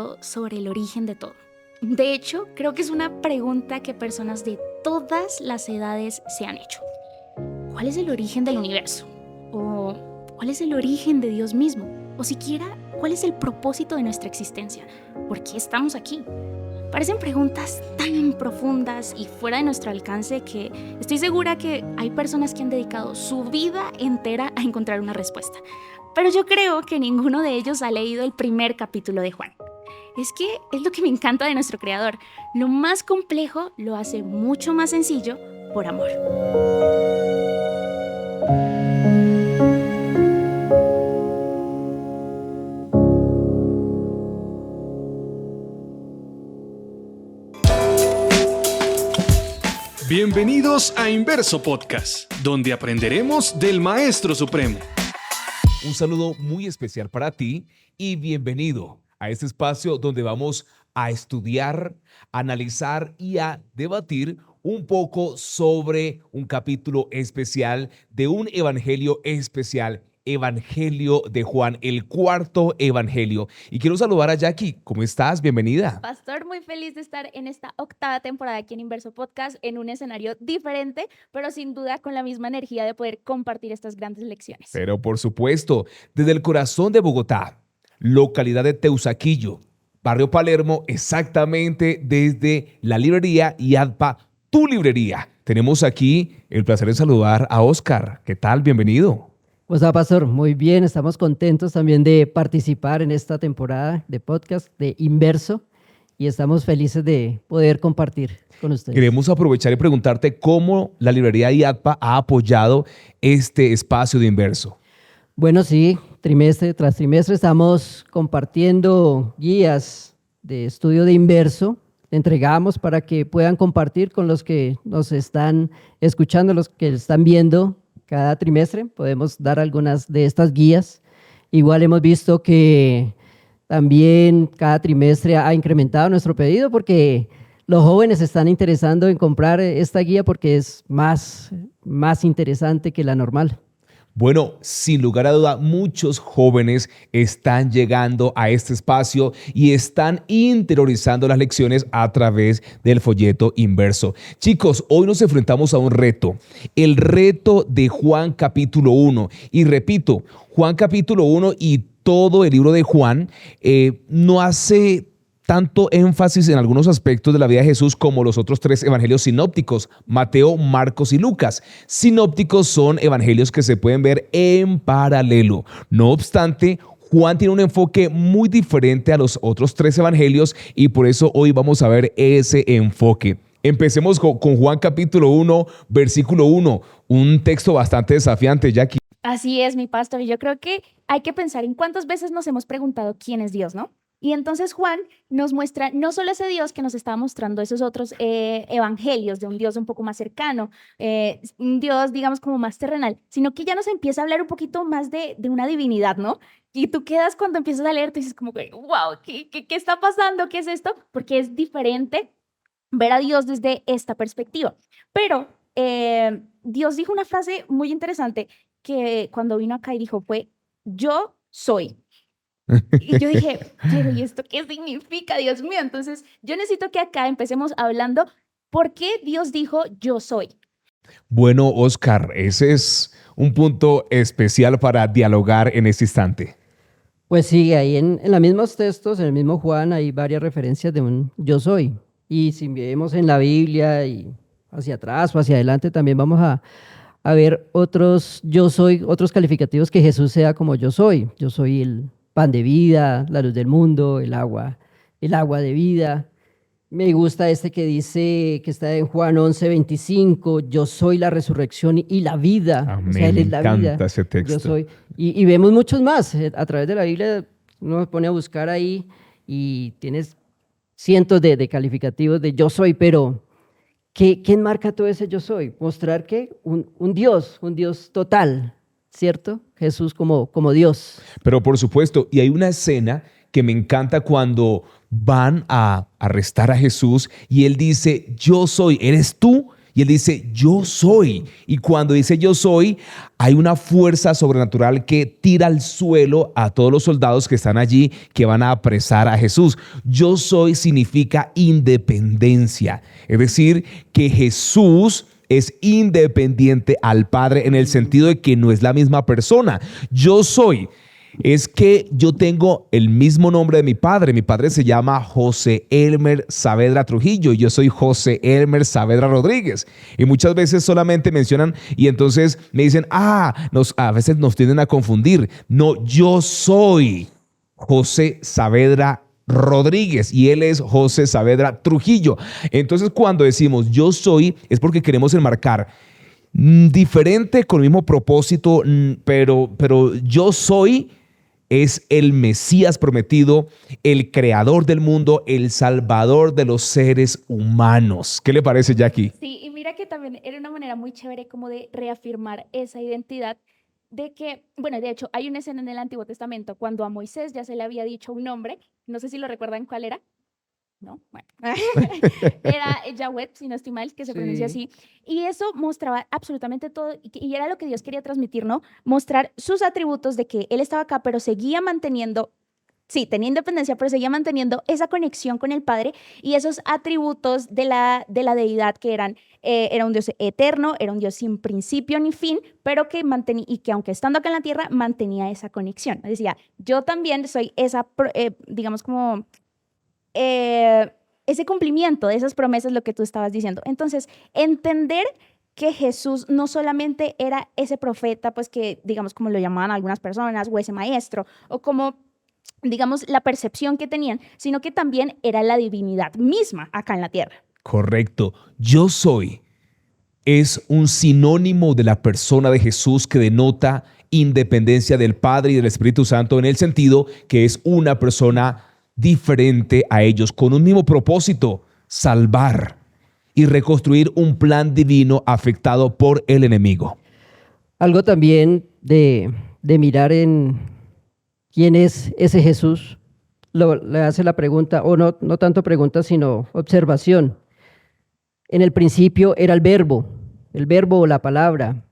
preguntado sobre el origen de todo. De hecho, creo que es una pregunta que personas de todas las edades se han hecho. ¿Cuál es el origen del universo? ¿O cuál es el origen de Dios mismo? O siquiera, ¿cuál es el propósito de nuestra existencia? ¿Por qué estamos aquí? Parecen preguntas tan profundas y fuera de nuestro alcance que estoy segura que hay personas que han dedicado su vida entera a encontrar una respuesta. Pero yo creo que ninguno de ellos ha leído el primer capítulo de Juan. Es que es lo que me encanta de nuestro Creador. Lo más complejo lo hace mucho más sencillo por amor. Bienvenidos a Inverso Podcast, donde aprenderemos del Maestro Supremo. Un saludo muy especial para ti y bienvenido a este espacio donde vamos a estudiar, analizar y a debatir un poco sobre un capítulo especial de un evangelio especial, Evangelio de Juan, el cuarto evangelio. Y quiero saludar a Jackie. ¿Cómo estás? Bienvenida. Pastor, muy feliz de estar en esta octava temporada aquí en Inverso Podcast, en un escenario diferente, pero sin duda con la misma energía de poder compartir estas grandes lecciones. Pero por supuesto, desde el corazón de Bogotá, localidad de Teusaquillo, barrio Palermo, exactamente desde la librería Yadpa, tu librería. Tenemos aquí el placer de saludar a Oscar. ¿Qué tal? Bienvenido. Pues pastor, muy bien, estamos contentos también de participar en esta temporada de podcast de Inverso y estamos felices de poder compartir con ustedes. Queremos aprovechar y preguntarte cómo la librería Yadpa ha apoyado este espacio de Inverso. Bueno, sí, trimestre tras trimestre estamos compartiendo guías de estudio de Inverso. Le entregamos para que puedan compartir con los que nos están escuchando, los que están viendo. Cada trimestre podemos dar algunas de estas guías. Igual hemos visto que también cada trimestre ha incrementado nuestro pedido porque los jóvenes se están interesando en comprar esta guía porque es más interesante que la normal. Bueno, sin lugar a duda, muchos jóvenes están llegando a este espacio y están interiorizando las lecciones a través del folleto Inverso. Chicos, hoy nos enfrentamos a un reto, el reto de Juan capítulo 1. Y repito, Juan capítulo 1 y todo el libro de Juan no hace tanto énfasis en algunos aspectos de la vida de Jesús como los otros tres evangelios sinópticos, Mateo, Marcos y Lucas. Sinópticos son evangelios que se pueden ver en paralelo. No obstante, Juan tiene un enfoque muy diferente a los otros tres evangelios y por eso hoy vamos a ver ese enfoque. Empecemos con Juan capítulo 1, versículo 1, un texto bastante desafiante, Jackie. Así es, mi pastor. Yo creo que hay que pensar en cuántas veces nos hemos preguntado quién es Dios, ¿no? Y entonces Juan nos muestra no solo ese Dios que nos está mostrando esos otros evangelios de un Dios un poco más cercano, un Dios, digamos, como más terrenal, sino que ya nos empieza a hablar un poquito más de una divinidad, ¿no? Y tú quedas cuando empiezas a leer, tú dices como que, wow, ¿qué está pasando? ¿Qué es esto? Porque es diferente ver a Dios desde esta perspectiva. Pero Dios dijo una frase muy interesante que cuando vino acá y dijo fue, yo soy. Y yo dije, pero ¿y esto qué significa, Dios mío? Entonces, yo necesito que acá empecemos hablando por qué Dios dijo yo soy. Bueno, Oscar, ese es un punto especial para dialogar en este instante. Pues sí, ahí en los mismos textos, en el mismo Juan, hay varias referencias de un yo soy. Y si vemos en la Biblia y hacia atrás o hacia adelante, también vamos a ver otros yo soy, otros calificativos que Jesús sea como yo soy. Yo soy el pan de vida, la luz del mundo, el agua de vida. Me gusta este que dice, que está en Juan 11:25, yo soy la resurrección y la vida. Amén, o sea, Él es la me vida. encanta ese texto. Yo soy. Y vemos muchos más. A través de la Biblia uno se pone a buscar ahí y tienes cientos de calificativos de yo soy, pero ¿qué enmarca todo ese yo soy? Mostrar que un Dios total, ¿cierto? Jesús como Dios. Pero por supuesto, y hay una escena que me encanta cuando van a arrestar a Jesús y él dice, yo soy, ¿eres tú? Y él dice, yo soy. Y cuando dice yo soy, hay una fuerza sobrenatural que tira al suelo a todos los soldados que están allí, que van a apresar a Jesús. Yo soy significa independencia. Es decir, que Jesús es independiente al Padre en el sentido de que no es la misma persona. Yo soy. Es que yo tengo el mismo nombre de mi padre. Mi padre se llama José Elmer Saavedra Trujillo y yo soy José Elmer Saavedra Rodríguez. Y muchas veces solamente mencionan y entonces me dicen, a veces nos tienden a confundir. No, yo soy José Saavedra Rodríguez y él es José Saavedra Trujillo. Entonces cuando decimos yo soy es porque queremos enmarcar diferente con el mismo propósito, pero yo soy es el Mesías prometido, el creador del mundo, el salvador de los seres humanos. ¿Qué le parece, Jackie? Sí, y mira que también era una manera muy chévere como de reafirmar esa identidad de que, bueno, de hecho, hay una escena en el Antiguo Testamento cuando a Moisés ya se le había dicho un nombre, no sé si lo recuerdan cuál era. ¿No? Bueno, era Yahweh, si no estoy mal, que se pronuncia así. Y eso mostraba absolutamente todo, y era lo que Dios quería transmitir, ¿no? Mostrar sus atributos de que Él estaba acá, pero seguía manteniendo, sí, tenía independencia, pero seguía manteniendo esa conexión con el Padre y esos atributos de la deidad que era un Dios eterno, era un Dios sin principio ni fin, pero que mantenía, y que aunque estando acá en la tierra, mantenía esa conexión. Decía, yo también soy esa, digamos como ese cumplimiento de esas promesas, lo que tú estabas diciendo. Entonces, entender que Jesús no solamente era ese profeta, pues que, digamos, como lo llamaban algunas personas, o ese maestro, o como, digamos, la percepción que tenían, sino que también era la divinidad misma acá en la tierra. Correcto. Yo soy es un sinónimo de la persona de Jesús que denota independencia del Padre y del Espíritu Santo en el sentido que es una persona diferente a ellos, con un mismo propósito, salvar y reconstruir un plan divino afectado por el enemigo. Algo también de mirar en quién es ese Jesús, le hace la pregunta, o no tanto pregunta, sino observación. En el principio era el verbo o la palabra.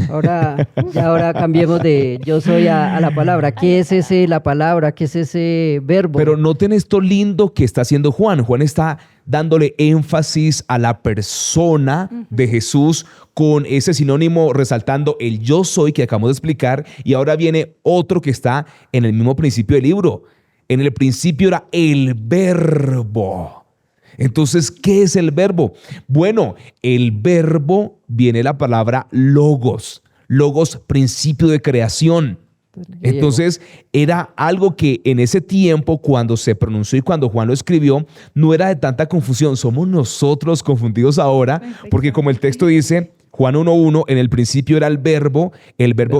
Ahora cambiemos de yo soy a la palabra. ¿Qué es la palabra? ¿Qué es ese verbo? Pero noten esto lindo que está haciendo Juan. Juan está dándole énfasis a la persona de Jesús con ese sinónimo resaltando el yo soy que acabamos de explicar y ahora viene otro que está en el mismo principio del libro. En el principio era el verbo. Entonces, ¿qué es el verbo? Bueno, el verbo viene la palabra logos. Logos, principio de creación. Entonces, era algo que en ese tiempo, cuando se pronunció y cuando Juan lo escribió, no era de tanta confusión. Somos nosotros confundidos ahora, porque como el texto dice, Juan 1:1, en el principio era el verbo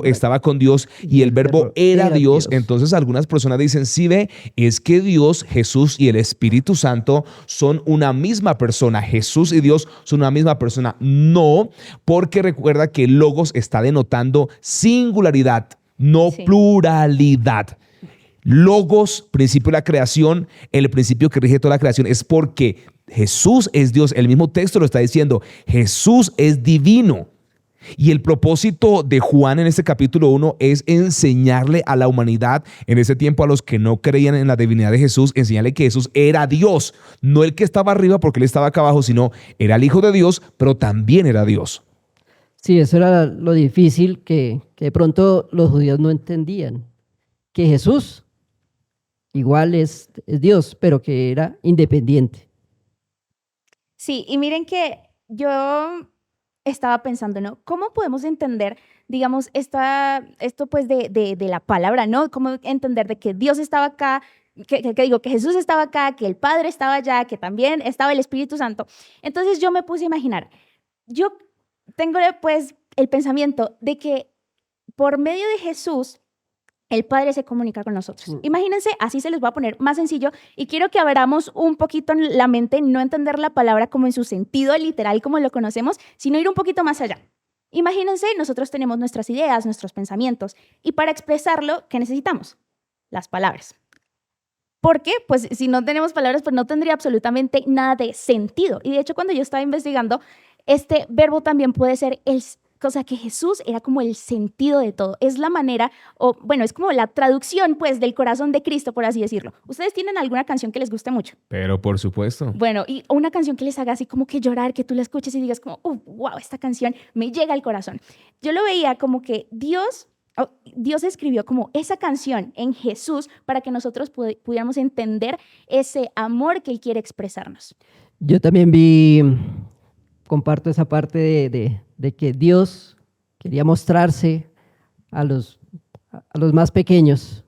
estaba con Dios y el verbo era Dios. Entonces algunas personas dicen, sí ve, es que Dios, Jesús y el Espíritu Santo son una misma persona. Jesús y Dios son una misma persona. No, porque recuerda que logos está denotando singularidad, no pluralidad. Logos, principio de la creación, el principio que rige toda la creación, es porque Jesús es Dios. El mismo texto lo está diciendo. Jesús es divino. Y el propósito de Juan en este capítulo 1 es enseñarle a la humanidad, en ese tiempo a los que no creían en la divinidad de Jesús, enseñarle que Jesús era Dios. No el que estaba arriba porque él estaba acá abajo, sino era el Hijo de Dios, pero también era Dios. Sí, eso era lo difícil que de pronto los judíos no entendían. Que Jesús igual es Dios, pero que era independiente. Sí, y miren que yo estaba pensando, ¿no? ¿Cómo podemos entender, digamos, esto pues de la palabra, ¿no? ¿Cómo entender de que Dios estaba acá, que Jesús estaba acá, que el Padre estaba allá, que también estaba el Espíritu Santo? Entonces yo me puse a imaginar, yo tengo pues el pensamiento de que por medio de Jesús, el Padre se comunica con nosotros. Imagínense, así se les va a poner más sencillo y quiero que abramos un poquito la mente, no entender la palabra como en su sentido literal como lo conocemos, sino ir un poquito más allá. Imagínense, nosotros tenemos nuestras ideas, nuestros pensamientos y para expresarlo, ¿qué necesitamos? Las palabras. ¿Por qué? Pues si no tenemos palabras, pues no tendría absolutamente nada de sentido. Y de hecho, cuando yo estaba investigando, este verbo también puede ser cosa que Jesús era como el sentido de todo. Es la manera, o bueno, es como la traducción, pues, del corazón de Cristo, por así decirlo. ¿Ustedes tienen alguna canción que les guste mucho? Pero por supuesto. Bueno, y una canción que les haga así como que llorar, que tú la escuches y digas como, wow, esta canción me llega al corazón. Yo lo veía como que Dios escribió como esa canción en Jesús para que nosotros pudiéramos entender ese amor que Él quiere expresarnos. Yo también comparto esa parte de que Dios quería mostrarse a los más pequeños.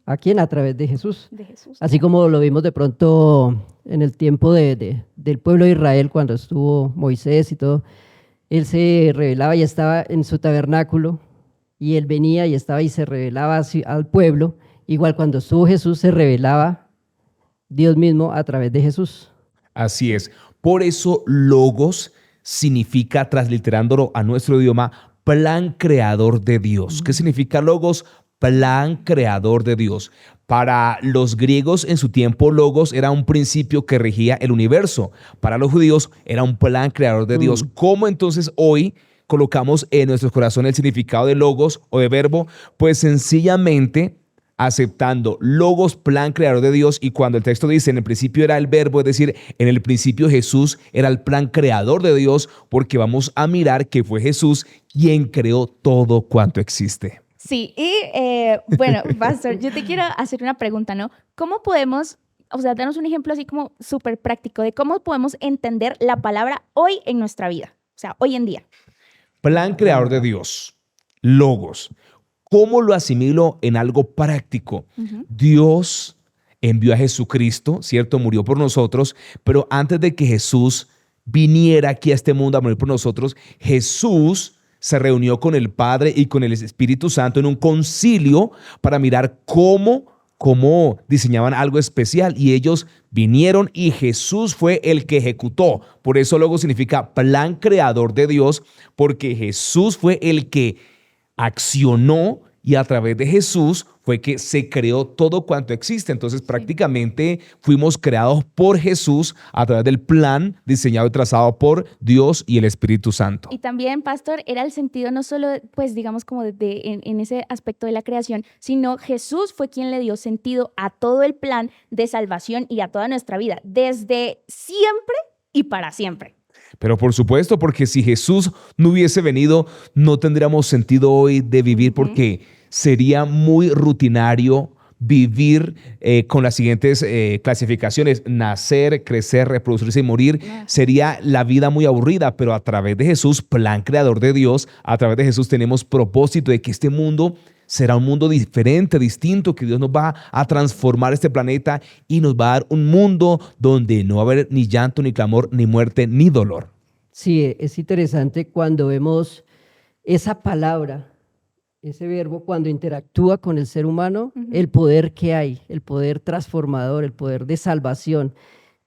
¿A quién? A través de Jesús. De Jesús. Así como lo vimos de pronto en el tiempo del pueblo de Israel, cuando estuvo Moisés y todo, Él se revelaba y estaba en su tabernáculo, y Él venía y estaba y se revelaba al pueblo. Igual cuando estuvo Jesús, se revelaba Dios mismo a través de Jesús. Así es. Por eso logos significa, transliterándolo a nuestro idioma, plan creador de Dios. ¿Qué significa logos? Plan creador de Dios. Para los griegos en su tiempo, logos era un principio que regía el universo. Para los judíos era un plan creador de Dios. ¿Cómo entonces hoy colocamos en nuestros corazones el significado de logos o de verbo? Pues sencillamente aceptando logos, plan creador de Dios. Y cuando el texto dice en el principio era el verbo, es decir, en el principio Jesús era el plan creador de Dios, porque vamos a mirar que fue Jesús quien creó todo cuanto existe. Sí, y bueno, Pastor, yo te quiero hacer una pregunta, ¿no? ¿Cómo podemos, danos un ejemplo así como súper práctico de cómo podemos entender la palabra hoy en nuestra vida, o sea, hoy en día? Plan creador de Dios, logos. ¿Cómo lo asimilo en algo práctico? Dios envió a Jesucristo, ¿cierto? Murió por nosotros, pero antes de que Jesús viniera aquí a este mundo a morir por nosotros, Jesús se reunió con el Padre y con el Espíritu Santo en un concilio para mirar cómo diseñaban algo especial, y ellos vinieron y Jesús fue el que ejecutó. Por eso luego significa plan creador de Dios, porque Jesús fue el que accionó y a través de Jesús fue que se creó todo cuanto existe. Entonces prácticamente fuimos creados por Jesús a través del plan diseñado y trazado por Dios y el Espíritu Santo. Y también, Pastor, era el sentido no solo, pues digamos como en ese aspecto de la creación, sino Jesús fue quien le dio sentido a todo el plan de salvación y a toda nuestra vida, desde siempre y para siempre. Pero por supuesto, porque si Jesús no hubiese venido, no tendríamos sentido hoy de vivir, porque sería muy rutinario vivir con las siguientes clasificaciones: nacer, crecer, reproducirse y morir. Sería la vida muy aburrida, pero a través de Jesús, plan creador de Dios, a través de Jesús tenemos propósito de que este mundo será un mundo diferente, distinto, que Dios nos va a transformar este planeta y nos va a dar un mundo donde no va a haber ni llanto, ni clamor, ni muerte, ni dolor. Sí, es interesante cuando vemos esa palabra, ese verbo, cuando interactúa con el ser humano, el poder que hay, el poder transformador, el poder de salvación.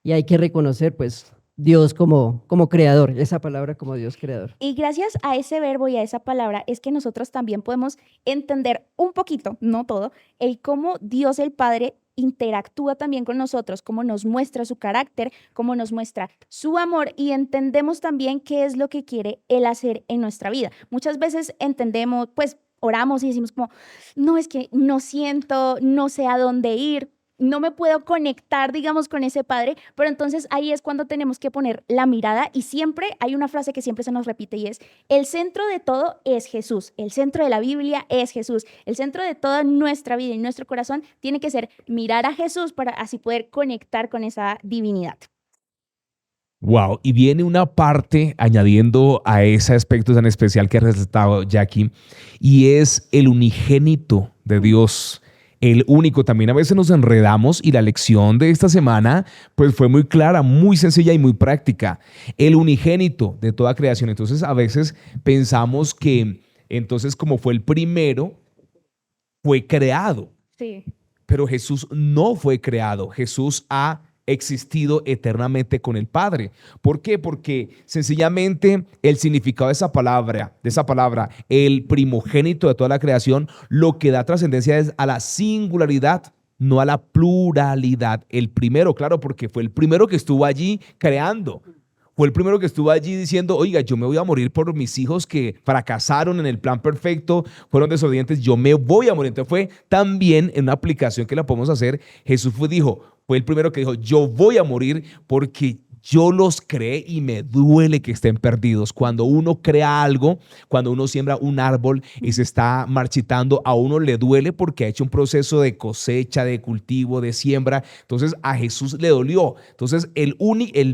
Y hay que reconocer, pues, Dios como creador, esa palabra como Dios creador. Y gracias a ese verbo y a esa palabra es que nosotros también podemos entender un poquito, no todo, el cómo Dios el Padre interactúa también con nosotros, cómo nos muestra su carácter, cómo nos muestra su amor, y entendemos también qué es lo que quiere Él hacer en nuestra vida. Muchas veces entendemos, pues oramos y decimos como, no, es que no siento, no sé a dónde ir, no me puedo conectar, digamos, con ese Padre, pero entonces ahí es cuando tenemos que poner la mirada, y siempre hay una frase que siempre se nos repite, y es: el centro de todo es Jesús, el centro de la Biblia es Jesús, el centro de toda nuestra vida y nuestro corazón tiene que ser mirar a Jesús para así poder conectar con esa divinidad. Wow, y viene una parte añadiendo a ese aspecto tan especial que ha resaltado Jackie, y es el unigénito de Dios. El único. También a veces nos enredamos, y la lección de esta semana pues fue muy clara, muy sencilla y muy práctica. El unigénito de toda creación. Entonces a veces pensamos que entonces, como fue el primero, fue creado. Sí. Pero Jesús no fue creado. Jesús ha existido eternamente con el Padre. ¿Por qué? Porque sencillamente el significado de esa palabra, el primogénito de toda la creación, lo que da trascendencia es a la singularidad, no a la pluralidad. El primero, claro, porque fue el primero que estuvo allí creando. Fue el primero que estuvo allí diciendo, oiga, yo me voy a morir por mis hijos que fracasaron en el plan perfecto, fueron desobedientes, yo me voy a morir. Entonces fue también en una aplicación que la podemos hacer, Jesús fue el primero que dijo, yo voy a morir porque yo los creé y me duele que estén perdidos. Cuando uno crea algo, cuando uno siembra un árbol y se está marchitando, a uno le duele porque ha hecho un proceso de cosecha, de cultivo, de siembra. Entonces a Jesús le dolió. Entonces el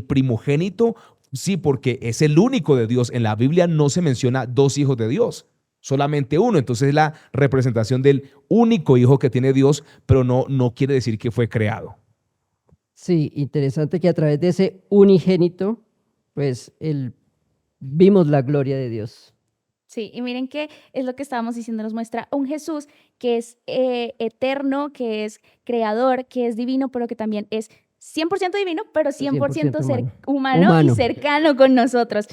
primogénito, sí, porque es el único de Dios. En la Biblia no se menciona dos hijos de Dios, solamente uno. Entonces es la representación del único hijo que tiene Dios, pero no quiere decir que fue creado. Sí, interesante que a través de ese unigénito, pues vimos la gloria de Dios. Sí, y miren que es lo que estábamos diciendo, nos muestra un Jesús que es eterno, que es creador, que es divino, pero que también es 100% divino, pero 100% 100% humano y humano. cercano con nosotros.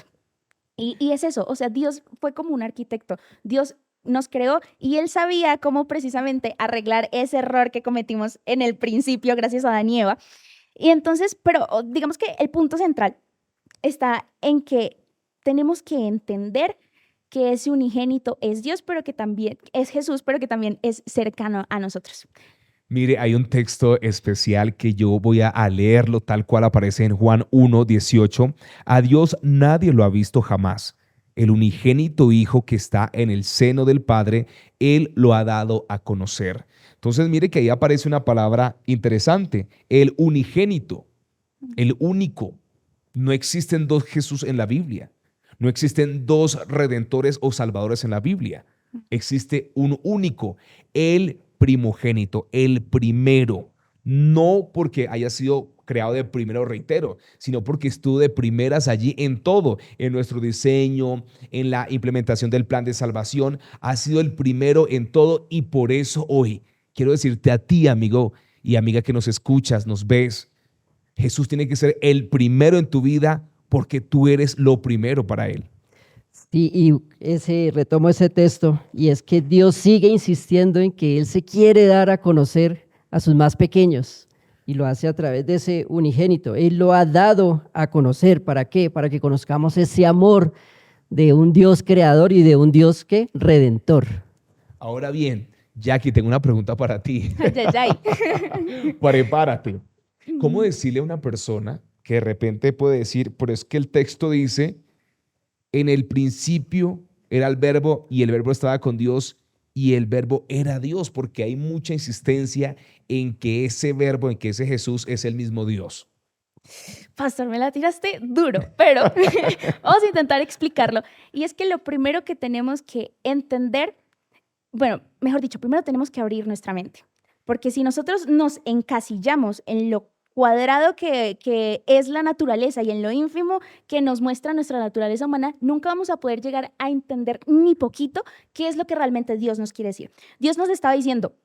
Y es eso, o sea, Dios fue como un arquitecto. Dios nos creó y Él sabía cómo precisamente arreglar ese error que cometimos en el principio, gracias a Adán y Eva. Y entonces, pero digamos que el punto central está en que tenemos que entender que ese unigénito es Dios, pero que también es Jesús, pero que también es cercano a nosotros. Mire, hay un texto especial que yo voy a leerlo tal cual aparece en Juan 1:18. A Dios nadie lo ha visto jamás. El unigénito Hijo que está en el seno del Padre, Él lo ha dado a conocer. Entonces, mire que ahí aparece una palabra interesante, el unigénito, el único. No existen dos Jesús en la Biblia. No existen dos redentores o salvadores en la Biblia. Existe un único, el primogénito, el primero. No porque haya sido creado de primero, reitero, sino porque estuvo de primeras allí en todo, en nuestro diseño, en la implementación del plan de salvación. Ha sido el primero en todo y por eso hoy quiero decirte a ti, amigo y amiga que nos escuchas, nos ves, Jesús tiene que ser el primero en tu vida porque tú eres lo primero para Él. Sí, y retomo ese texto, y es que Dios sigue insistiendo en que Él se quiere dar a conocer a sus más pequeños, y lo hace a través de ese unigénito. Él lo ha dado a conocer. ¿Para qué? Para que conozcamos ese amor de un Dios creador y de un Dios que redentor. Ahora bien, Jackie, tengo una pregunta para ti. Ay, ay, ay. Prepárate. ¿Cómo decirle a una persona que de repente puede decir, pero es que el texto dice, en el principio era el verbo y el verbo estaba con Dios y el verbo era Dios? Porque hay mucha insistencia en que ese verbo, en que ese Jesús es el mismo Dios. Pastor, me la tiraste duro, pero vamos a intentar explicarlo. Y es que lo primero que tenemos que entender, bueno, mejor dicho, primero tenemos que abrir nuestra mente. Porque si nosotros nos encasillamos en lo cuadrado que es la naturaleza y en lo ínfimo que nos muestra nuestra naturaleza humana, nunca vamos a poder llegar a entender ni poquito qué es lo que realmente Dios nos quiere decir. Dios nos estaba diciendo,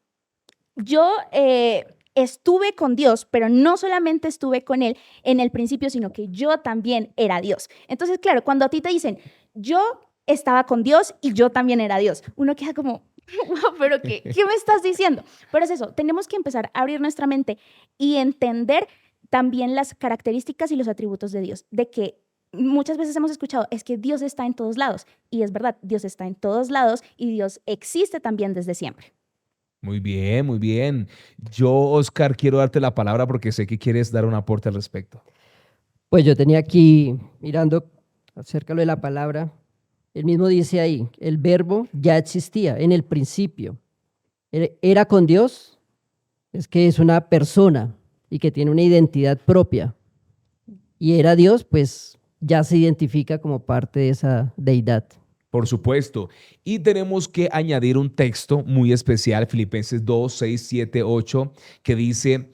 yo estuve con Dios, pero no solamente estuve con Él en el principio, sino que yo también era Dios. Entonces, claro, cuando a ti te dicen, yo estaba con Dios y yo también era Dios, uno queda como, wow, pero ¿qué me estás diciendo? Pero es eso, tenemos que empezar a abrir nuestra mente y entender también las características y los atributos de Dios, de que muchas veces hemos escuchado, es que Dios está en todos lados, y es verdad, Dios está en todos lados y Dios existe también desde siempre. Muy bien, muy bien. Yo, Oscar, quiero darte la palabra porque sé que quieres dar un aporte al respecto. Pues yo tenía aquí, mirando acerca de la palabra, él mismo dice ahí, el verbo ya existía en el principio. Era con Dios, es que es una persona y que tiene una identidad propia. Y era Dios, pues ya se identifica como parte de esa deidad. Por supuesto. Y tenemos que añadir un texto muy especial, Filipenses 2, 6, 7, 8, que dice,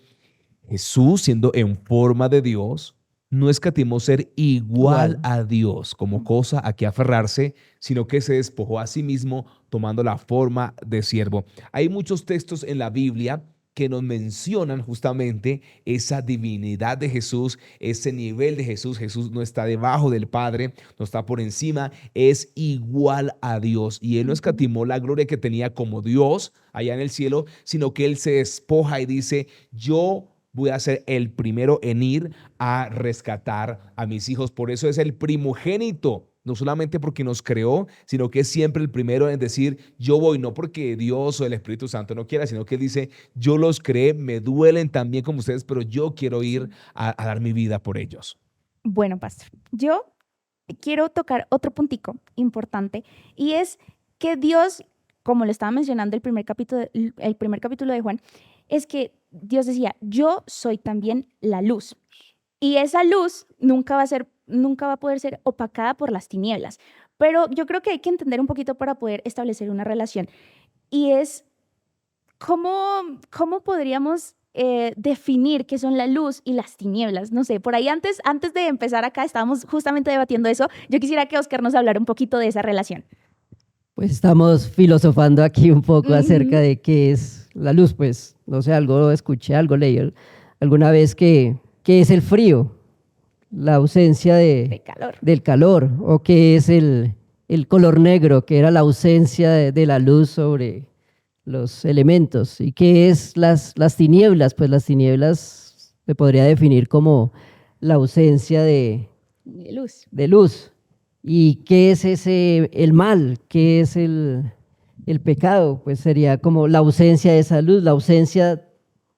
Jesús, siendo en forma de Dios, no escatimó ser igual a Dios como cosa a que aferrarse, sino que se despojó a sí mismo tomando la forma de siervo. Hay muchos textos en la Biblia que nos mencionan justamente esa divinidad de Jesús, ese nivel de Jesús. Jesús no está debajo del Padre, no está por encima, es igual a Dios. Y Él no escatimó la gloria que tenía como Dios allá en el cielo, sino que Él se despoja y dice, yo voy a ser el primero en ir a rescatar a mis hijos. Por eso es el primogénito. No solamente porque nos creó, sino que es siempre el primero en decir, yo voy, no porque Dios o el Espíritu Santo no quiera, sino que Él dice, yo los creé, me duelen también como ustedes, pero yo quiero ir a dar mi vida por ellos. Bueno, pastor, yo quiero tocar otro puntico importante y es que Dios, como lo estaba mencionando el primer capítulo de Juan, es que Dios decía, yo soy también la luz. Y esa luz nunca va a poder ser opacada por las tinieblas. Pero yo creo que hay que entender un poquito para poder establecer una relación. Y es cómo podríamos definir qué son la luz y las tinieblas. No sé, por ahí antes de empezar acá estábamos justamente debatiendo eso. Yo quisiera que Oscar nos hablara un poquito de esa relación. Pues estamos filosofando aquí un poco acerca de qué es la luz. Pues no sé, algo escuché, algo leí alguna vez que es el frío, la ausencia del calor, o qué es el color negro, que era la ausencia de la luz sobre los elementos, y qué es las tinieblas. Pues las tinieblas se podría definir como la ausencia de luz. ¿Y qué es el mal? ¿Qué es el pecado? Pues sería como la ausencia de esa luz, la ausencia.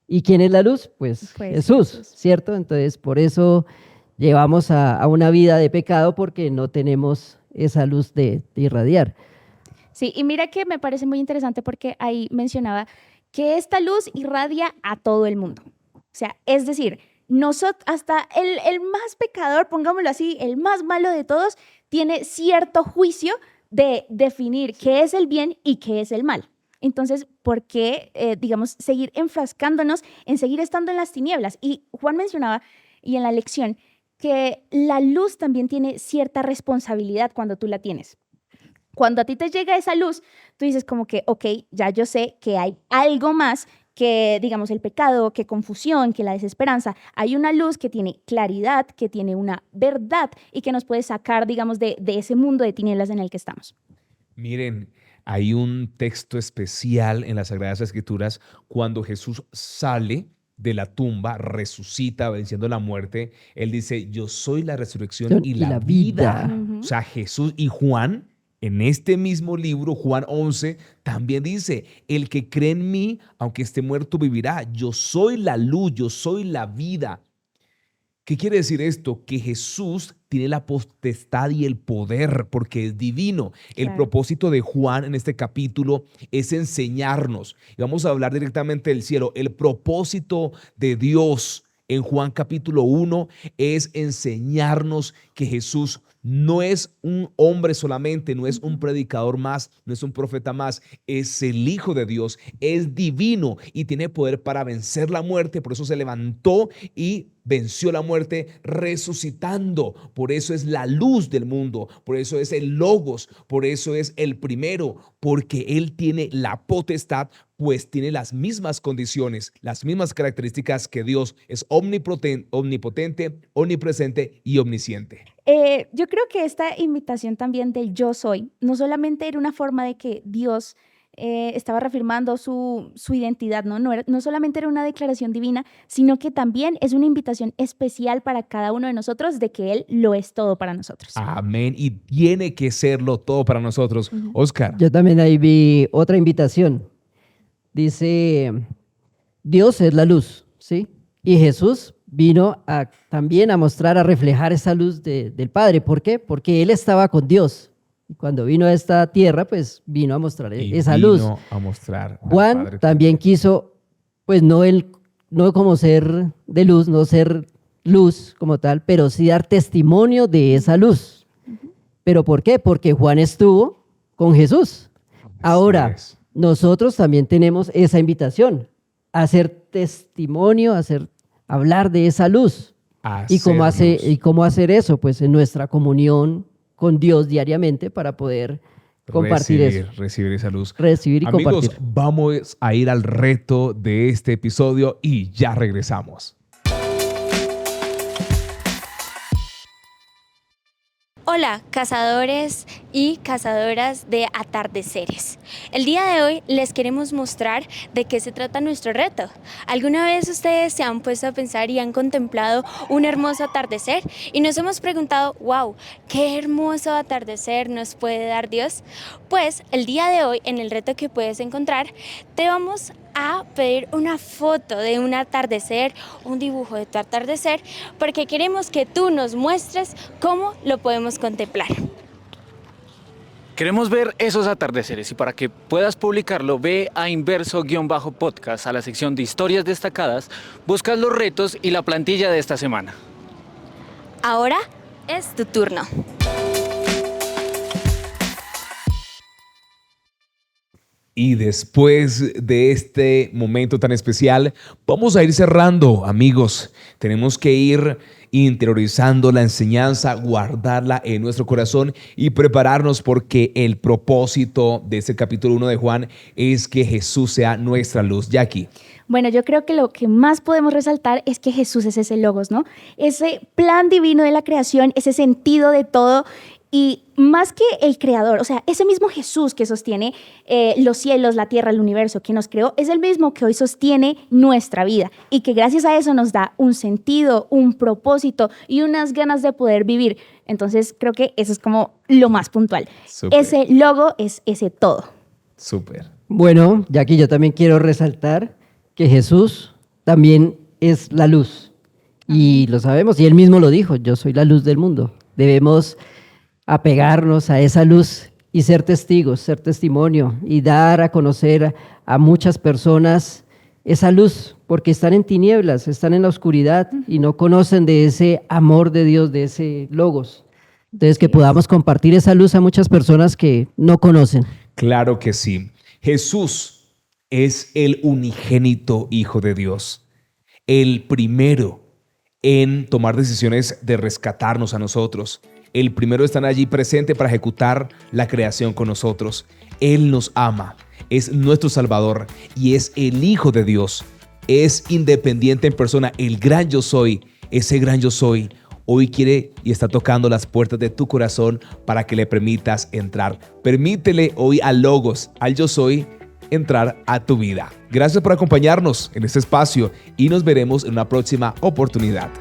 ¿Y quién es la luz? Pues Jesús, ¿cierto? Entonces, por eso llevamos a una vida de pecado, porque no tenemos esa luz de irradiar. Sí, y mira que me parece muy interesante porque ahí mencionaba que esta luz irradia a todo el mundo. O sea, es decir, hasta el más pecador, pongámoslo así, el más malo de todos, tiene cierto juicio de definir qué es el bien y qué es el mal. Entonces, ¿por qué, seguir enfrascándonos en seguir estando en las tinieblas? Y Juan mencionaba, y en la lección, que la luz también tiene cierta responsabilidad cuando tú la tienes. Cuando a ti te llega esa luz, tú dices como que, ok, ya yo sé que hay algo más que, digamos, el pecado, que confusión, que la desesperanza. Hay una luz que tiene claridad, que tiene una verdad y que nos puede sacar, digamos, de ese mundo de tinieblas en el que estamos. Miren, hay un texto especial en las Sagradas Escrituras cuando Jesús sale de la tumba, resucita, venciendo la muerte. Él dice, yo soy la resurrección y la vida. O sea, Jesús y Juan, en este mismo libro, Juan 11, también dice, el que cree en mí, aunque esté muerto, vivirá. Yo soy la luz, yo soy la vida. ¿Qué quiere decir esto? Que Jesús tiene la potestad y el poder porque es divino. El propósito de Juan en este capítulo es enseñarnos. Y vamos a hablar directamente del cielo. El propósito de Dios en Juan capítulo 1 es enseñarnos que Jesús no es un hombre solamente, no es un predicador más, no es un profeta más, es el Hijo de Dios, es divino y tiene poder para vencer la muerte. Por eso se levantó y venció la muerte resucitando. Por eso es la luz del mundo, por eso es el Logos, por eso es el primero, porque Él tiene la potestad, pues tiene las mismas condiciones, las mismas características que Dios. Es omnipotente, omnipresente y omnisciente. Yo creo que esta invitación también del yo soy, no solamente era una forma de que Dios estaba reafirmando su identidad, ¿no? No solamente era una declaración divina, sino que también es una invitación especial para cada uno de nosotros de que Él lo es todo para nosotros. Amén. Y tiene que serlo todo para nosotros. Oscar. Yo también ahí vi otra invitación. Dice, Dios es la luz, ¿sí? Y Jesús vino también a mostrar, a reflejar esa luz del Padre. ¿Por qué? Porque Él estaba con Dios. Y cuando vino a esta tierra, pues vino a mostrar esa luz. A mostrar Juan también quiso, pues no como ser de luz, no ser luz como tal, pero sí dar testimonio de esa luz. ¿Pero por qué? Porque Juan estuvo con Jesús. Ahora, nosotros también tenemos esa invitación, a hacer testimonio, hablar de esa luz. ¿Y cómo hacer eso? Pues en nuestra comunión con Dios diariamente para poder compartir recibir esa luz. Recibir y compartir. Amigos, vamos a ir al reto de este episodio y ya regresamos. Hola, cazadores y cazadoras de atardeceres. El día de hoy les queremos mostrar de qué se trata nuestro reto. ¿Alguna vez ustedes se han puesto a pensar y han contemplado un hermoso atardecer? Y nos hemos preguntado, wow, ¿qué hermoso atardecer nos puede dar Dios? Pues el día de hoy, en el reto que puedes encontrar, te vamos a pedir una foto de un atardecer, un dibujo de tu atardecer, porque queremos que tú nos muestres cómo lo podemos contemplar. Queremos ver esos atardeceres y para que puedas publicarlo, ve a Inverso-podcast a la sección de historias destacadas, buscas los retos y la plantilla de esta semana. Ahora es tu turno. Y después de este momento tan especial, vamos a ir cerrando, amigos. Tenemos que ir interiorizando la enseñanza, guardarla en nuestro corazón y prepararnos porque el propósito de este capítulo 1 de Juan es que Jesús sea nuestra luz. Jackie. Bueno, yo creo que lo que más podemos resaltar es que Jesús es ese logos, ¿no? Ese plan divino de la creación, ese sentido de todo. Y más que el creador, o sea, ese mismo Jesús que sostiene los cielos, la tierra, el universo, que nos creó, es el mismo que hoy sostiene nuestra vida y que gracias a eso nos da un sentido, un propósito y unas ganas de poder vivir. Entonces, creo que eso es como lo más puntual. Súper. Ese logo es ese todo. Súper. Bueno, ya que yo también quiero resaltar que Jesús también es la luz. Y lo sabemos, y él mismo lo dijo, yo soy la luz del mundo. Debemos apegarnos a esa luz y ser testigos, ser testimonio y dar a conocer a muchas personas esa luz, porque están en tinieblas, están en la oscuridad y no conocen de ese amor de Dios, de ese logos. Entonces, que podamos compartir esa luz a muchas personas que no conocen. Claro que sí. Jesús es el unigénito Hijo de Dios, el primero en tomar decisiones de rescatarnos a nosotros. El primero está allí presente para ejecutar la creación con nosotros. Él nos ama, es nuestro Salvador y es el Hijo de Dios. Es independiente en persona, el gran yo soy, ese gran yo soy. Hoy quiere y está tocando las puertas de tu corazón para que le permitas entrar. Permítele hoy al Logos, al yo soy, entrar a tu vida. Gracias por acompañarnos en este espacio y nos veremos en una próxima oportunidad.